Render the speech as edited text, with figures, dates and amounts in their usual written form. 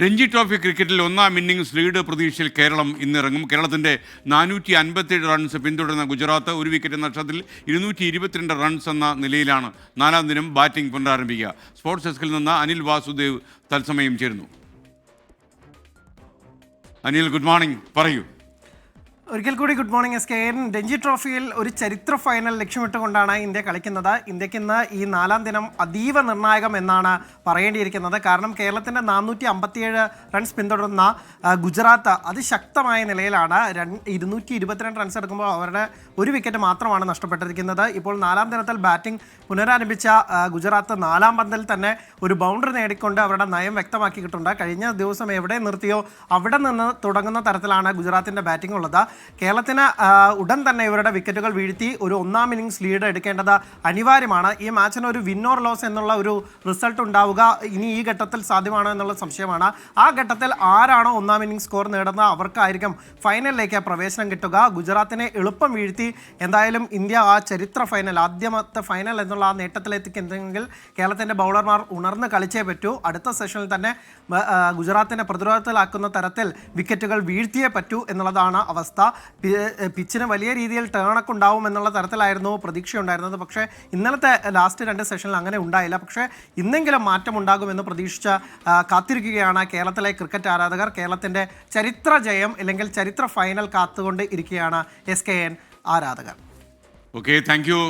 Ranji trophy ക്രിക്കറ്റിൽ ഒന്നാം innings lead പ്രതീക്ഷയിൽ കേരളം ഇന്നിറങ്ങും. കേരളത്തിൻ്റെ 457 റൺസ് പിന്തുടരുന്ന ഗുജറാത്ത് ഒരു വിക്കറ്റ് നഷ്ടത്തിൽ 222 റൺസ് എന്ന നിലയിലാണ് നാലാം ദിനം ബാറ്റിംഗ് പുനരാരംഭിക്കുക. സ്പോർട്സ് ഡെസ്കിൽ നിന്ന് അനിൽ വാസുദേവ് തത്സമയം ചേരുന്നു. അനിൽ, ഗുഡ് മോർണിംഗ്, പറയൂ. ഒരിക്കൽ കൂടി ഗുഡ് മോർണിംഗ്. SKN രഞ്ജി ട്രോഫിയിൽ ഒരു ചരിത്ര ഫൈനൽ ലക്ഷ്യമിട്ടുകൊണ്ടാണ് ഇന്ത്യ കളിക്കുന്നത്. ഇന്ത്യക്ക് ഇന്ന് ഈ നാലാം ദിനം അതീവ നിർണായകം എന്നാണ് പറയേണ്ടിയിരിക്കുന്നത്. കാരണം കേരളത്തിൻ്റെ 457 റൺസ് പിന്തുടരുന്ന ഗുജറാത്ത് അതിശക്തമായ നിലയിലാണ്. 222 റൺസ് എടുക്കുമ്പോൾ അവരുടെ ഒരു വിക്കറ്റ് മാത്രമാണ് നഷ്ടപ്പെട്ടിരിക്കുന്നത്. ഇപ്പോൾ നാലാം ദിനത്തിൽ ബാറ്റിംഗ് പുനരാരംഭിച്ച ഗുജറാത്ത് നാലാം പന്തിൽ തന്നെ ഒരു ബൗണ്ടറി നേടിക്കൊണ്ട് അവരുടെ നയം വ്യക്തമാക്കിയിട്ടുണ്ട്. കഴിഞ്ഞ ദിവസം എവിടെ നിർത്തിയോ അവിടെ നിന്ന് തുടങ്ങുന്ന തരത്തിലാണ് ഗുജറാത്തിൻ്റെ ബാറ്റിംഗ് ഉള്ളത്. കേരളത്തിന് ഉടൻ തന്നെ ഇവരുടെ വിക്കറ്റുകൾ വീഴ്ത്തി ഒരു ഒന്നാം ഇന്നിംഗ്സ് ലീഡ് എടുക്കേണ്ടത് അനിവാര്യമാണ്. ഈ മാച്ചിന് ഒരു വിൻ ഓർ ലോസ് എന്നുള്ള ഒരു റിസൾട്ട് ഉണ്ടാവുക ഇനി ഈ ഘട്ടത്തിൽ സാധ്യമാണോ എന്നുള്ള സംശയമാണ്. ആ ഘട്ടത്തിൽ ആരാണോ ഒന്നാം ഇന്നിംഗ്സ് സ്കോർ നേടുന്നത് അവർക്കായിരിക്കും ഫൈനലിലേക്ക് പ്രവേശനം കിട്ടുക. ഗുജറാത്തിനെ എളുപ്പം വീഴ്ത്തി എന്തായാലും ഇന്ത്യ ആ ചരിത്ര ഫൈനൽ, ആദ്യമത്തെ ഫൈനൽ എന്നുള്ള ആ നേട്ടത്തിലെത്തിക്കുന്നെങ്കിൽ കേരളത്തിൻ്റെ ബൗളർമാർ ഉണർന്ന് കളിച്ചേ പറ്റൂ. അടുത്ത സെഷനിൽ തന്നെ ഗുജറാത്തിനെ പ്രതിരോധത്തിലാക്കുന്ന തരത്തിൽ വിക്കറ്റുകൾ വീഴ്ത്തിയേ പറ്റൂ എന്നുള്ളതാണ് അവസ്ഥ. പിച്ചിന് വലിയ രീതിയിൽ ടേണൊക്കെ ഉണ്ടാവും എന്നുള്ള തരത്തിലായിരുന്നു പ്രതീക്ഷയുണ്ടായിരുന്നത്. പക്ഷേ ഇന്നലത്തെ ലാസ്റ്റ് 2 സെഷനിൽ അങ്ങനെ ഉണ്ടായില്ല. പക്ഷേ ഇന്നെങ്കിലും മാറ്റം ഉണ്ടാകുമെന്ന് പ്രതീക്ഷിച്ച് കാത്തിരിക്കുകയാണ് കേരളത്തിലെ ക്രിക്കറ്റ് ആരാധകർ. കേരളത്തിൻ്റെ ചരിത്ര ജയം അല്ലെങ്കിൽ ചരിത്ര ഫൈനൽ കാത്തുകൊണ്ട് ഇരിക്കുകയാണ് SKN ആരാധകർ. Okay, thank you.